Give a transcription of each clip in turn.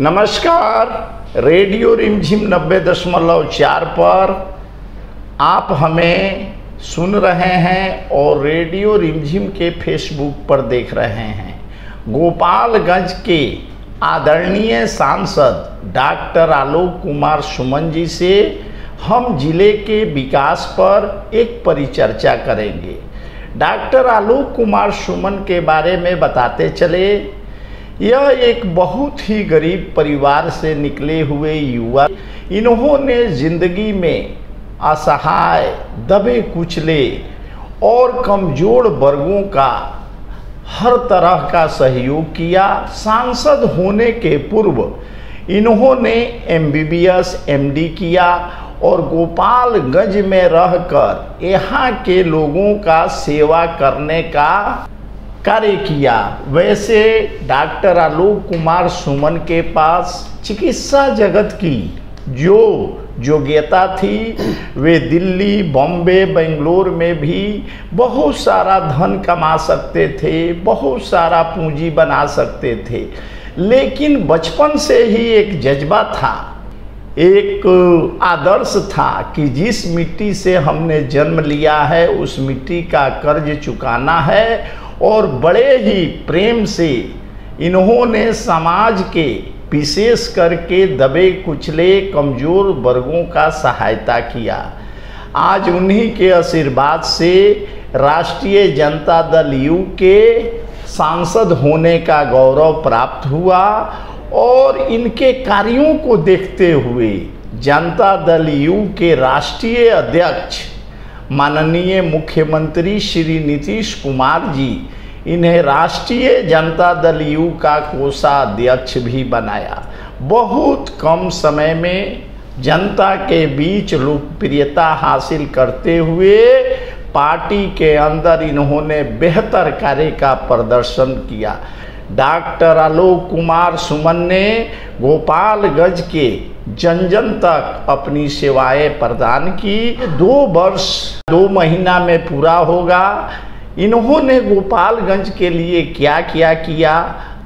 नमस्कार। रेडियो रिमझिम 90.4 पर आप हमें सुन रहे हैं और रेडियो रिमझिम के फेसबुक पर देख रहे हैं। गोपालगंज के आदरणीय सांसद डॉक्टर आलोक कुमार सुमन जी से हम जिले के विकास पर एक परिचर्चा करेंगे। डॉक्टर आलोक कुमार सुमन के बारे में बताते चले, यह एक बहुत ही गरीब परिवार से निकले हुए युवा। इन्होंने जिंदगी में असहाय, दबे कुचले और कमजोर वर्गों का हर तरह का सहयोग किया। सांसद होने के पूर्व इन्होंने MBBS MD किया और गोपालगंज में रहकर यहाँ के लोगों का सेवा करने का कार्य किया। वैसे डॉक्टर आलोक कुमार सुमन के पास चिकित्सा जगत की जो योग्यता थी, वे दिल्ली, बॉम्बे, बेंगलोर में भी बहुत सारा धन कमा सकते थे, बहुत सारा पूंजी बना सकते थे। लेकिन बचपन से ही एक जज्बा था, एक आदर्श था कि जिस मिट्टी से हमने जन्म लिया है उस मिट्टी का कर्ज चुकाना है। और बड़े ही प्रेम से इन्होंने समाज के विशेष करके दबे कुचले कमजोर वर्गों का सहायता किया। आज उन्हीं के आशीर्वाद से राष्ट्रीय जनता दल यू के सांसद होने का गौरव प्राप्त हुआ और इनके कार्यों को देखते हुए जनता दल यू के राष्ट्रीय अध्यक्ष माननीय मुख्यमंत्री श्री नीतीश कुमार जी इन्हें राष्ट्रीय जनता दल यू का कोषाध्यक्ष भी बनाया। बहुत कम समय में जनता के बीच लोकप्रियता हासिल करते हुए पार्टी के अंदर इन्होंने बेहतर कार्य का प्रदर्शन किया। डॉक्टर आलोक कुमार सुमन ने गोपालगंज के जन जन तक अपनी सेवाएं प्रदान की। 2 वर्ष 2 महीना में पूरा होगा। इन्होंने गोपालगंज के लिए क्या क्या किया,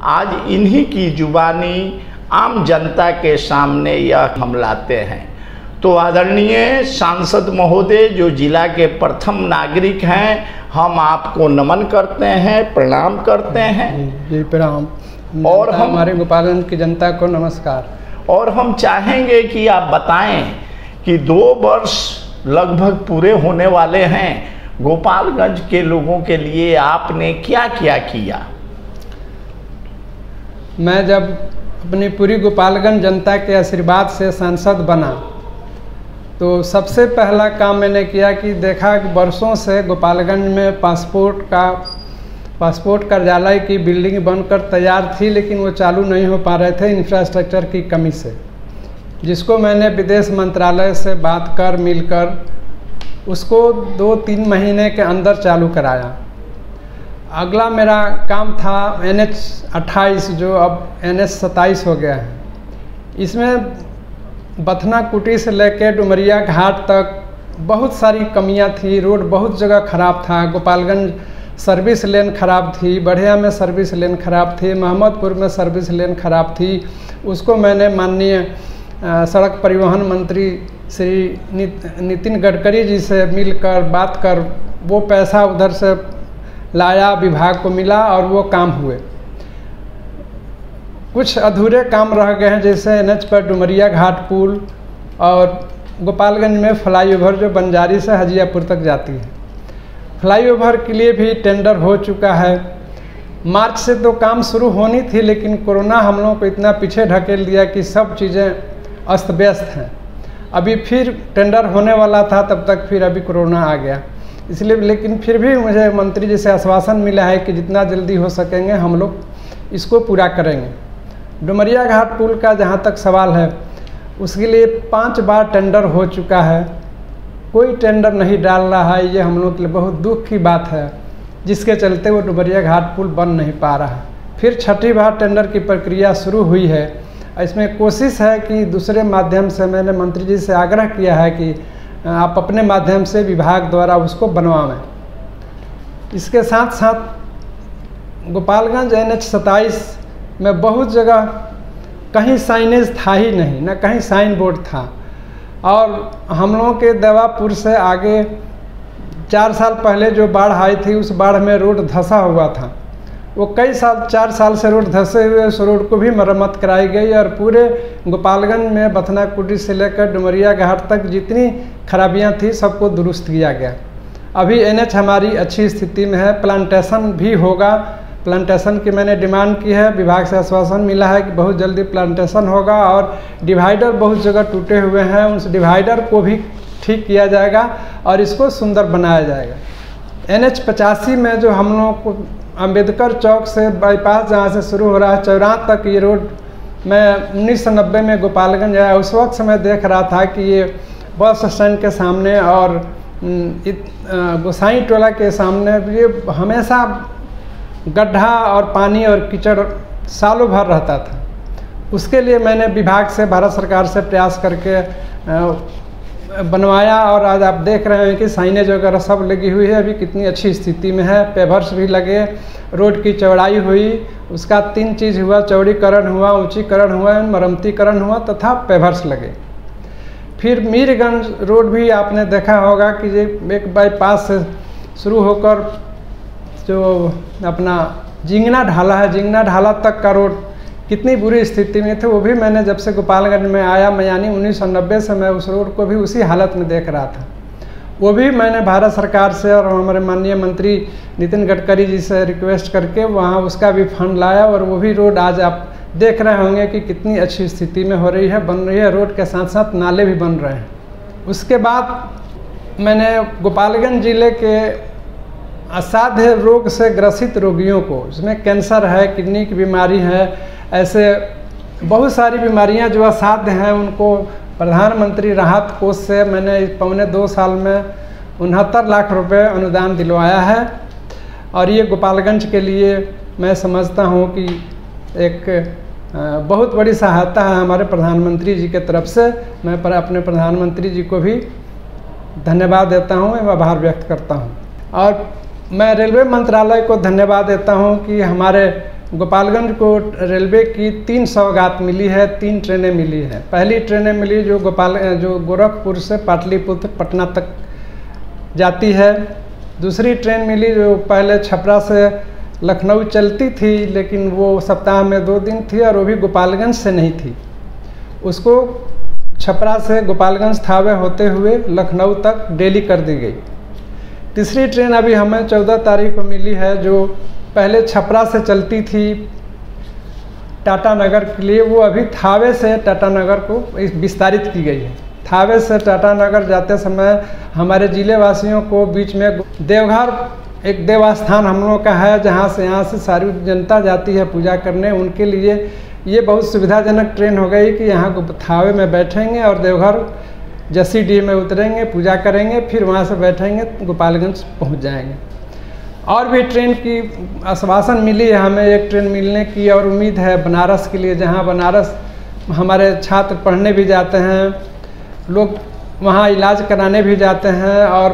आज इन्हीं की जुबानी आम जनता के सामने यह हम लाते हैं। तो आदरणीय सांसद महोदय, जो जिला के प्रथम नागरिक हैं, हम आपको नमन करते हैं, प्रणाम करते हैं। जी प्रणाम। और हमारे गोपालगंज की जनता को नमस्कार। और हम चाहेंगे कि आप बताएं कि 2 वर्ष लगभग पूरे होने वाले हैं, गोपालगंज के लोगों के लिए आपने क्या क्या किया। मैं जब अपनी पूरी गोपालगंज जनता के आशीर्वाद से सांसद बना तो सबसे पहला काम मैंने किया कि देखा कि वर्षों से गोपालगंज में पासपोर्ट कार्यालय की बिल्डिंग बनकर तैयार थी, लेकिन वो चालू नहीं हो पा रहे थे इंफ्रास्ट्रक्चर की कमी से, जिसको मैंने विदेश मंत्रालय से बात कर मिलकर उसको 2-3 महीने के अंदर चालू कराया। अगला मेरा काम था NH-28 जो अब NH-27 हो गया है। इसमें बथना कुटी से लेकर डुमरिया घाट तक बहुत सारी कमियां थी। रोड बहुत जगह ख़राब था। गोपालगंज सर्विस लेन ख़राब थी, बढ़िया में सर्विस लेन ख़राब थी, मोहम्मदपुर में सर्विस लेन ख़राब थी। उसको मैंने माननीय सड़क परिवहन मंत्री श्री नितिन गडकरी जी से मिलकर बात कर वो पैसा उधर से लाया, विभाग को मिला और वो काम हुए। कुछ अधूरे काम रह गए हैं, जैसे NH पर डुमरिया घाट पुल और गोपालगंज में फ्लाईओवर जो बंजारी से हजियापुर तक जाती है। फ्लाईओवर के लिए भी टेंडर हो चुका है। मार्च से तो काम शुरू होनी थी, लेकिन कोरोना हम लोगों को इतना पीछे ढकेल दिया कि सब चीज़ें अस्त व्यस्त हैं। अभी फिर टेंडर होने वाला था, तब तक फिर अभी कोरोना आ गया, इसलिए। लेकिन फिर भी मुझे मंत्री जी से आश्वासन मिला है कि जितना जल्दी हो सकेंगे हम लोग इसको पूरा करेंगे। डुमरिया घाट पुल का जहाँ तक सवाल है, उसके लिए 5 बार टेंडर हो चुका है, कोई टेंडर नहीं डाल रहा है। ये हम लोग के लिए बहुत दुख की बात है, जिसके चलते वो डुमरिया घाट पुल बन नहीं पा रहा है। फिर 6ठी बार टेंडर की प्रक्रिया शुरू हुई है। इसमें कोशिश है कि दूसरे माध्यम से, मैंने मंत्री जी से आग्रह किया है कि आप अपने माध्यम से विभाग द्वारा उसको बनवाएं। इसके साथ साथ गोपालगंज NH-27 में बहुत जगह कहीं साइनेज था ही नहीं, ना कहीं साइन बोर्ड था। और हम लोगों के देवापुर से आगे 4 साल पहले जो बाढ़ आई थी, उस बाढ़ में रोड धंसा हुआ था। वो कई साल 4 साल से रोड धंसे हुए, उस रोड को भी मरम्मत कराई गई और पूरे गोपालगंज में बथना कुटी से लेकर डुमरिया घाट तक जितनी खराबियां थी सबको दुरुस्त किया गया। अभी NH हमारी अच्छी स्थिति में है। प्लांटेशन भी होगा। प्लांटेशन की मैंने डिमांड की है, विभाग से आश्वासन मिला है कि बहुत जल्दी प्लांटेशन होगा। और डिवाइडर बहुत जगह टूटे हुए हैं, उस डिवाइडर को भी ठीक किया जाएगा और इसको सुंदर बनाया जाएगा। NH 85 में जो हम लोगों को अंबेडकर चौक से बाईपास जहाँ से शुरू हो रहा है चौराहा तक, ये रोड मैं 1990 में गोपालगंज आया, उस वक्त से मैं देख रहा था कि ये बस स्टैंड के सामने और गोसाई टोला के सामने ये हमेशा गड्ढा और पानी और कीचड़ सालों भर रहता था। उसके लिए मैंने विभाग से, भारत सरकार से प्रयास करके बनवाया और आज आप देख रहे हैं कि साइनेज वगैरह सब लगी हुई है, अभी कितनी अच्छी स्थिति में है। पेवर्स भी लगे, रोड की चौड़ाई हुई, उसका 3 चीज़ हुआ, चौड़ीकरण हुआ, ऊंचीकरण हुआ, मरम्मतीकरण हुआ तथा पेवर्स लगे। फिर मीरगंज रोड भी आपने देखा होगा कि ये एक बाईपास से शुरू होकर जो अपना जिंगना ढाला है, जिंगना ढाला तक का रोड कितनी बुरी स्थिति में थे, वो भी मैंने जब से गोपालगंज में आया, मैं यानी 1990 से मैं उस रोड को भी उसी हालत में देख रहा था। वो भी मैंने भारत सरकार से और हमारे माननीय मंत्री नितिन गडकरी जी से रिक्वेस्ट करके वहाँ उसका भी फंड लाया और वो भी रोड आज आप देख रहे होंगे कि कितनी अच्छी स्थिति में हो रही है, बन रही है। रोड के साथ साथ नाले भी बन रहे हैं। उसके बाद मैंने गोपालगंज जिले के असाध्य रोग से ग्रसित रोगियों को, इसमें कैंसर है, किडनी की बीमारी है, ऐसे बहुत सारी बीमारियां जो असाध्य हैं, उनको प्रधानमंत्री राहत कोष से मैंने 1.25 साल में 69 लाख रुपए अनुदान दिलवाया है। और ये गोपालगंज के लिए मैं समझता हूँ कि एक बहुत बड़ी सहायता है हमारे प्रधानमंत्री जी के तरफ से। मैं अपने प्रधानमंत्री जी को भी धन्यवाद देता हूँ एवं आभार व्यक्त करता हूँ। और मैं रेलवे मंत्रालय को धन्यवाद देता हूँ कि हमारे गोपालगंज को रेलवे की 3 सौगात मिली है, 3 ट्रेनें मिली है। पहली ट्रेनें मिली जो गोरखपुर से पाटलिपुत्र पटना तक जाती है। दूसरी ट्रेन मिली जो पहले छपरा से लखनऊ चलती थी, लेकिन वो सप्ताह में 2 दिन थी और वो भी गोपालगंज से नहीं थी। उसको छपरा से गोपालगंज थावे होते हुए लखनऊ तक डेली कर दी गई। तीसरी ट्रेन अभी हमें 14 तारीख को मिली है, जो पहले छपरा से चलती थी टाटा नगर के लिए, वो अभी थावे से टाटा नगर को विस्तारित की गई है। थावे से टाटा नगर जाते समय हमारे जिले वासियों को बीच में देवघर एक देवस्थान हम लोगों का है, जहाँ से यहाँ से सारी जनता जाती है पूजा करने। उनके लिए ये बहुत सुविधाजनक ट्रेन हो गई कि यहाँ थावे में बैठेंगे और देवघर जसीडीह में उतरेंगे, पूजा करेंगे, फिर वहाँ से बैठेंगे, गोपालगंज पहुँच जाएंगे। और भी ट्रेन की आश्वासन मिली है हमें, एक ट्रेन मिलने की और उम्मीद है बनारस के लिए, जहाँ बनारस हमारे छात्र पढ़ने भी जाते हैं, लोग वहाँ इलाज कराने भी जाते हैं और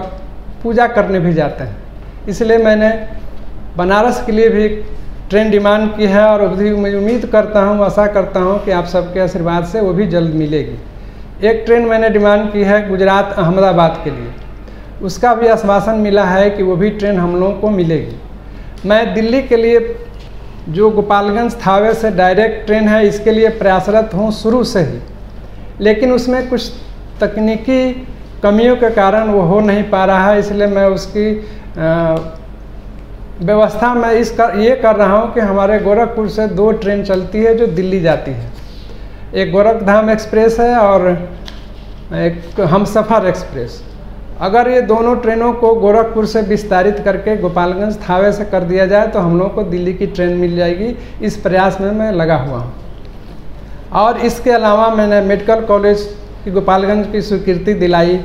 पूजा करने भी जाते हैं। इसलिए मैंने बनारस के लिए भी ट्रेन डिमांड की है और भी उम्मीद करता हूँ, आशा करता हूँ कि आप सबके आशीर्वाद से वो भी जल्द मिलेगी। एक ट्रेन मैंने डिमांड की है गुजरात अहमदाबाद के लिए, उसका भी आश्वासन मिला है कि वो भी ट्रेन हम लोगों को मिलेगी। मैं दिल्ली के लिए जो गोपालगंज थावे से डायरेक्ट ट्रेन है, इसके लिए प्रयासरत हूँ शुरू से ही, लेकिन उसमें कुछ तकनीकी कमियों के कारण वो हो नहीं पा रहा है। इसलिए मैं उसकी व्यवस्था मैं ये कर रहा हूँ कि हमारे गोरखपुर से 2 ट्रेन चलती है जो दिल्ली जाती है। एक गोरखधाम एक्सप्रेस है और एक हमसफ़र एक्सप्रेस। अगर ये दोनों ट्रेनों को गोरखपुर से विस्तारित करके गोपालगंज थावे से कर दिया जाए तो हम लोगों को दिल्ली की ट्रेन मिल जाएगी। इस प्रयास में मैं लगा हुआ हूँ। और इसके अलावा मैंने मेडिकल कॉलेज की गोपालगंज की स्वीकृति दिलाई,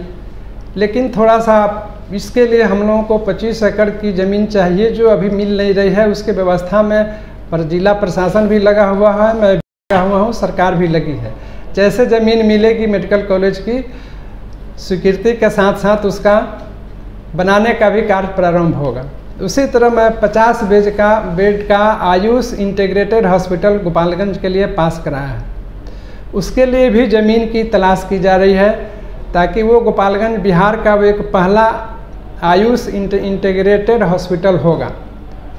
लेकिन थोड़ा सा इसके लिए हम लोगों को 25 एकड़ की ज़मीन चाहिए जो अभी मिल नहीं रही है। उसके व्यवस्था में पर जिला प्रशासन भी लगा हुआ है, मैं भी लगा हुआ हूँ, सरकार भी लगी है। जैसे ज़मीन मिलेगी मेडिकल कॉलेज की स्वीकृति के साथ साथ उसका बनाने का भी कार्य प्रारंभ होगा। उसी तरह मैं 50 बेड का आयुष इंटीग्रेटेड हॉस्पिटल गोपालगंज के लिए पास कराया है। उसके लिए भी ज़मीन की तलाश की जा रही है, ताकि वो गोपालगंज बिहार का वो एक पहला आयुष इंटीग्रेटेड हॉस्पिटल होगा।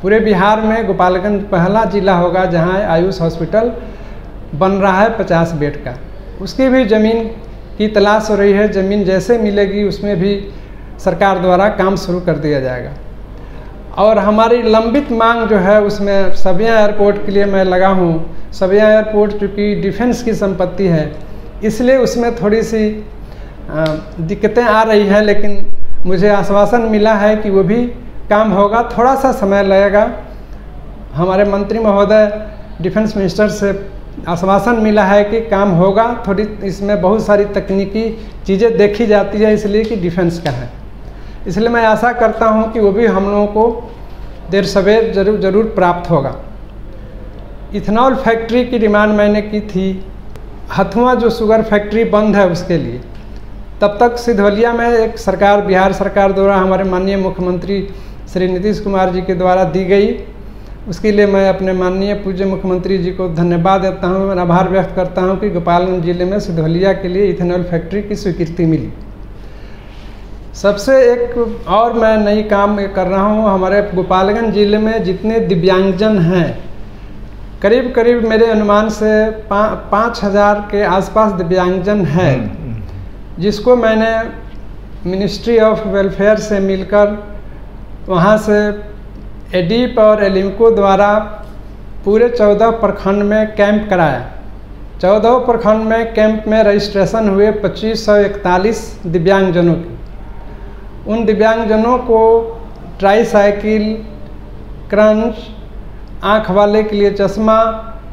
पूरे बिहार में गोपालगंज पहला ज़िला होगा जहां आयुष हॉस्पिटल बन रहा है 50 बेड का। उसकी भी ज़मीन की तलाश हो रही है। ज़मीन जैसे मिलेगी उसमें भी सरकार द्वारा काम शुरू कर दिया जाएगा। और हमारी लंबित मांग जो है उसमें सबिया एयरपोर्ट के लिए मैं लगा हूँ। सबिया एयरपोर्ट चूँकि डिफेंस की संपत्ति है, इसलिए उसमें थोड़ी सी दिक्कतें आ रही हैं, लेकिन मुझे आश्वासन मिला है कि वो भी काम होगा। थोड़ा सा समय लगेगा। हमारे मंत्री महोदय डिफेंस मिनिस्टर से आश्वासन मिला है कि काम होगा। थोड़ी इसमें बहुत सारी तकनीकी चीज़ें देखी जाती है, इसलिए कि डिफेंस का है। इसलिए मैं आशा करता हूं कि वो भी हम लोगों को देर सवेर ज़रूर प्राप्त होगा। इथेनॉल फैक्ट्री की डिमांड मैंने की थी। हथुआ जो शुगर फैक्ट्री बंद है उसके लिए, तब तक सिधवलिया में एक सरकार, बिहार सरकार द्वारा हमारे माननीय मुख्यमंत्री श्री नीतीश कुमार जी के द्वारा दी गई। उसके लिए मैं अपने माननीय पूज्य मुख्यमंत्री जी को धन्यवाद देता हूं, मैं आभार व्यक्त करता हूं कि गोपालगंज जिले में सिधवलिया के लिए इथेनॉल फैक्ट्री की स्वीकृति मिली। सबसे एक और मैं नई काम कर रहा हूं। हमारे गोपालगंज जिले में जितने दिव्यांगजन हैं, करीब करीब मेरे अनुमान से 5,000 के आसपास दिव्यांगजन हैं, जिसको मैंने मिनिस्ट्री ऑफ वेलफेयर से मिलकर वहाँ से एडीप और एलिम्को द्वारा पूरे 14 प्रखंड में कैंप कराया। 14 प्रखंड में कैंप में रजिस्ट्रेशन हुए 2541 दिव्यांगजनों की। उन दिव्यांगजनों को ट्राईसाइकिल, क्रंच, आँख वाले के लिए चश्मा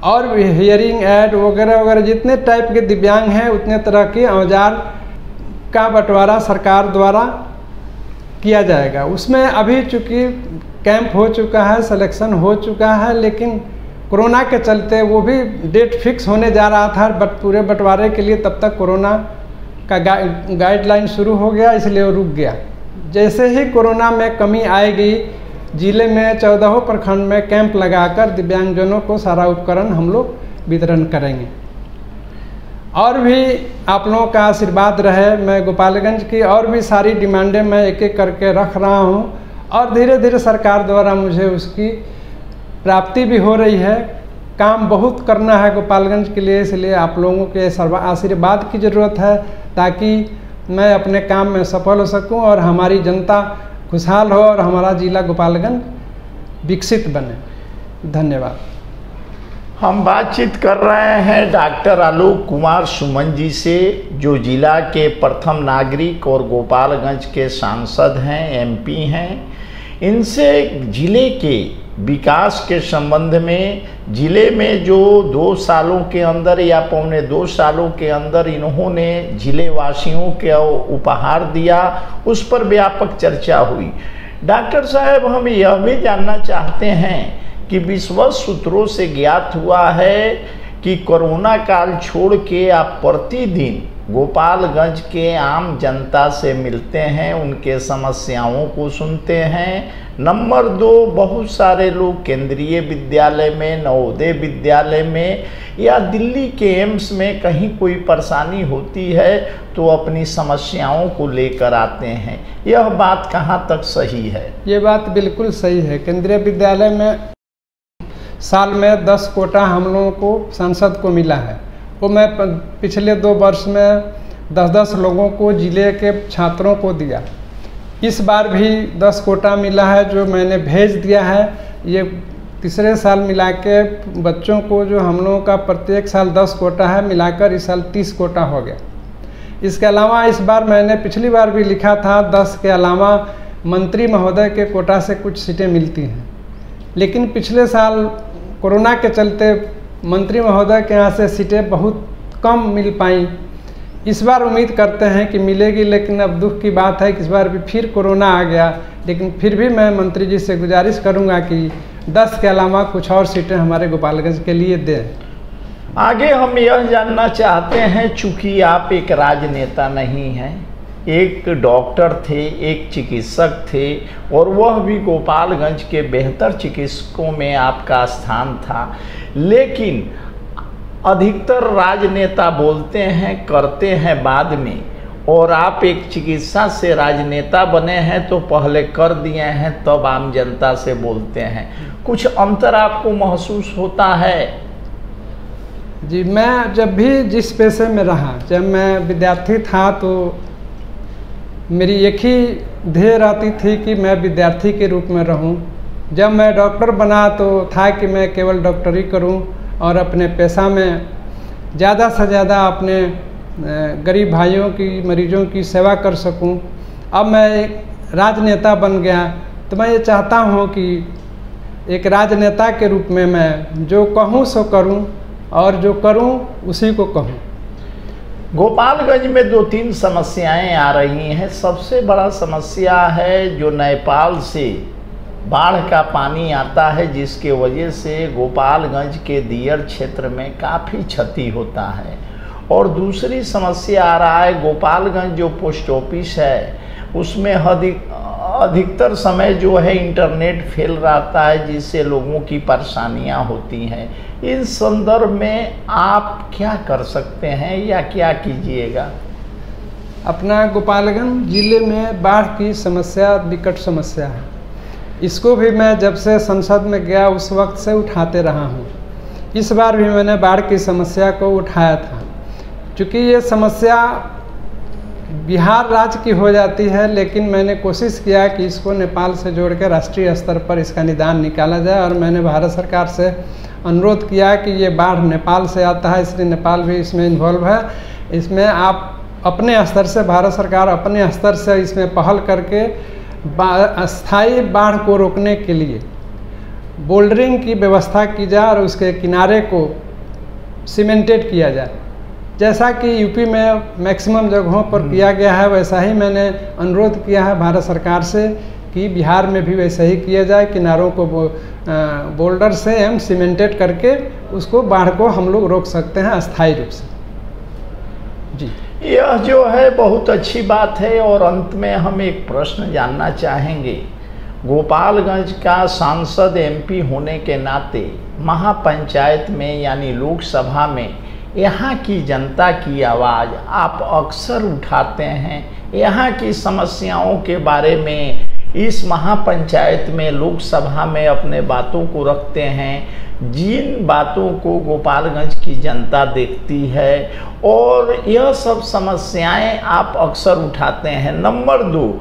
और भी हियरिंग एड वगैरह वगैरह जितने टाइप के दिव्यांग हैं उतने तरह के औजार का बंटवारा सरकार द्वारा किया जाएगा। उसमें अभी चूँकि कैंप हो चुका है, सिलेक्शन हो चुका है, लेकिन कोरोना के चलते वो भी डेट फिक्स होने जा रहा था, बट पूरे बंटवारे के लिए तब तक कोरोना का गाइडलाइन शुरू हो गया, इसलिए वो रुक गया। जैसे ही कोरोना में कमी आएगी, जिले में 14 प्रखंड में कैंप लगाकर दिव्यांगजनों को सारा उपकरण हम लोग वितरण करेंगे। और भी आप लोगों का आशीर्वाद रहे। मैं गोपालगंज की और भी सारी डिमांडें मैं एक एक करके रख रहा हूं, और धीरे धीरे सरकार द्वारा मुझे उसकी प्राप्ति भी हो रही है। काम बहुत करना है गोपालगंज के लिए, इसलिए आप लोगों के आशीर्वाद की ज़रूरत है, ताकि मैं अपने काम में सफल हो सकूं और हमारी जनता खुशहाल हो और हमारा जिला गोपालगंज विकसित बने। धन्यवाद। हम बातचीत कर रहे हैं डॉक्टर आलोक कुमार सुमन जी से, जो जिला के प्रथम नागरिक और गोपालगंज के सांसद हैं, एमपी हैं। इनसे जिले के विकास के संबंध में, जिले में जो 2 सालों के अंदर या पौने 2 सालों के अंदर इन्होंने जिले वासियों को उपहार दिया, उस पर व्यापक चर्चा हुई। डॉक्टर साहब, हम यह भी जानना चाहते हैं कि विश्वस्त सूत्रों से ज्ञात हुआ है कि कोरोना काल छोड़ के आप प्रतिदिन गोपालगंज के आम जनता से मिलते हैं, उनके समस्याओं को सुनते हैं। नंबर 2, बहुत सारे लोग केंद्रीय विद्यालय में, नवोदय विद्यालय में या दिल्ली के एम्स में कहीं कोई परेशानी होती है तो अपनी समस्याओं को लेकर आते हैं। यह बात कहाँ तक सही है? ये बात बिल्कुल सही है। केंद्रीय विद्यालय में साल में 10 कोटा हम लोगों को सांसद को मिला है। वो मैं पिछले 2 वर्ष में 10-10 लोगों को जिले के छात्रों को दिया। इस बार भी 10 कोटा मिला है जो मैंने भेज दिया है। ये तीसरे साल मिला के बच्चों को, जो हम लोगों का प्रत्येक साल 10 कोटा है, मिलाकर इस साल 30 कोटा हो गया। इसके अलावा इस बार मैंने पिछली बार भी लिखा था 10 के अलावा मंत्री महोदय के कोटा से कुछ सीटें मिलती हैं, लेकिन पिछले साल कोरोना के चलते मंत्री महोदय के यहाँ से सीटें बहुत कम मिल पाई। इस बार उम्मीद करते हैं कि मिलेगी, लेकिन अब दुख की बात है कि इस बार भी फिर कोरोना आ गया। लेकिन फिर भी मैं मंत्री जी से गुजारिश करूंगा कि 10 के अलावा कुछ और सीटें हमारे गोपालगंज के लिए दें। आगे हम यह जानना चाहते हैं, चूँकि आप एक राजनेता नहीं हैं, एक डॉक्टर थे, एक चिकित्सक थे, और वह भी गोपालगंज के बेहतर चिकित्सकों में आपका स्थान था, लेकिन अधिकतर राजनेता बोलते हैं करते हैं बाद में, और आप एक चिकित्सा से राजनेता बने हैं तो पहले कर दिए हैं तब आम जनता से बोलते हैं। कुछ अंतर आपको महसूस होता है? जी, मैं जब भी जिस पेशे में रहा, जब मैं विद्यार्थी था तो मेरी एक ही ध्येय रहती थी कि मैं विद्यार्थी के रूप में रहूं। जब मैं डॉक्टर बना तो था कि मैं केवल डॉक्टरी करूं और अपने पेशा में ज़्यादा से ज़्यादा अपने गरीब भाइयों की, मरीजों की सेवा कर सकूं। अब मैं एक राजनेता बन गया तो मैं ये चाहता हूं कि एक राजनेता के रूप में मैं जो कहूं सो करूं और जो करूं उसी को कहूं। गोपालगंज में 2-3 समस्याएं आ रही हैं। सबसे बड़ा समस्या है जो नेपाल से बाढ़ का पानी आता है, जिसके वजह से गोपालगंज के दियर क्षेत्र में काफ़ी क्षति होता है। और दूसरी समस्या आ रहा है गोपालगंज जो पोस्ट ऑफिस है उसमें अधिकतर समय जो है इंटरनेट फेल रहता है, जिससे लोगों की परेशानियां होती हैं। इस संदर्भ में आप क्या कर सकते हैं या क्या कीजिएगा? अपना गोपालगंज जिले में बाढ़ की समस्या विकट समस्या है। इसको भी मैं जब से संसद में गया उस वक्त से उठाते रहा हूँ। इस बार भी मैंने बाढ़ की समस्या को उठाया था। चूँकि ये समस्या बिहार राज्य की हो जाती है, लेकिन मैंने कोशिश किया कि इसको नेपाल से जोड़ के राष्ट्रीय स्तर पर इसका निदान निकाला जाए। और मैंने भारत सरकार से अनुरोध किया कि ये बाढ़ नेपाल से आता है, इसलिए नेपाल भी इसमें इन्वॉल्व है। इसमें आप अपने स्तर से, भारत सरकार अपने स्तर से इसमें पहल करके अस्थायी बाढ़ को रोकने के लिए बोल्डरिंग की व्यवस्था की जाए और उसके किनारे को सीमेंटेड किया जाए। जैसा कि यूपी में मैक्सिमम जगहों पर किया गया है, वैसा ही मैंने अनुरोध किया है भारत सरकार से कि बिहार में भी वैसा ही किया जाए। किनारों को बोल्डर से हम सीमेंटेड करके उसको बाढ़ को हम लोग रोक सकते हैं अस्थायी रूप से। जी, यह जो है बहुत अच्छी बात है। और अंत में हम एक प्रश्न जानना चाहेंगे। गोपालगंज का सांसद एमपी होने के नाते महापंचायत में यानी लोकसभा में यहाँ की जनता की आवाज़ आप अक्सर उठाते हैं। यहाँ की समस्याओं के बारे में इस महापंचायत में, लोकसभा में अपने बातों को रखते हैं, जिन बातों को गोपालगंज की जनता देखती है, और यह सब समस्याएं आप अक्सर उठाते हैं। नंबर 2,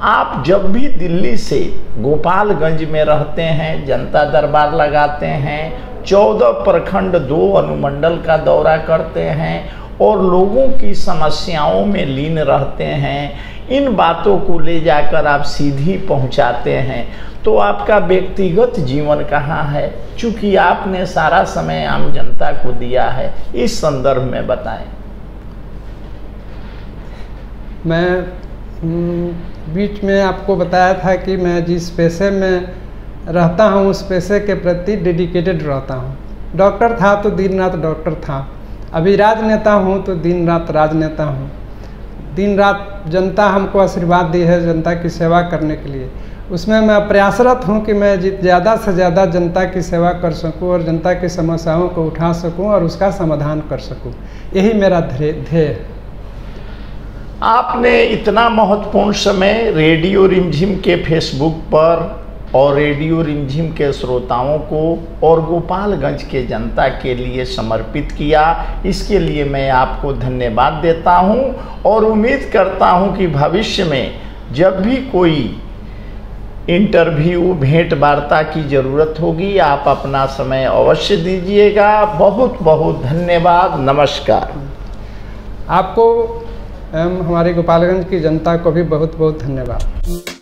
आप जब भी दिल्ली से गोपालगंज में रहते हैं, जनता दरबार लगाते हैं, 14 प्रखंड 2 अनुमंडल का दौरा करते हैं और लोगों की समस्याओं में लीन रहते हैं, इन बातों को ले जाकर आप सीधी पहुंचाते हैं, तो आपका व्यक्तिगत जीवन कहाँ है? चूँकि आपने सारा समय आम जनता को दिया है, इस संदर्भ में बताएं। मैं बीच में आपको बताया था कि मैं जिस पेशे में रहता हूँ उस पेशे के प्रति डेडिकेटेड रहता हूँ। डॉक्टर था तो दिन रात डॉक्टर था, अभी राजनेता हूँ तो दिन रात राजनेता हूँ। दिन रात जनता हमको आशीर्वाद दी है जनता की सेवा करने के लिए, उसमें मैं प्रयासरत हूँ कि मैं ज़्यादा से ज़्यादा जनता की सेवा कर सकूँ और जनता की समस्याओं को उठा सकूँ और उसका समाधान कर सकूँ। यही मेरा ध्येय है। आपने इतना महत्वपूर्ण समय रेडियो रिमझिम के फेसबुक पर और रेडियो रिमझिम के श्रोताओं को और गोपालगंज के जनता के लिए समर्पित किया, इसके लिए मैं आपको धन्यवाद देता हूं। और उम्मीद करता हूं कि भविष्य में जब भी कोई इंटरव्यू, भेंट वार्ता की ज़रूरत होगी, आप अपना समय अवश्य दीजिएगा। बहुत बहुत धन्यवाद। नमस्कार। आपको हमारे गोपालगंज की जनता को भी बहुत बहुत धन्यवाद।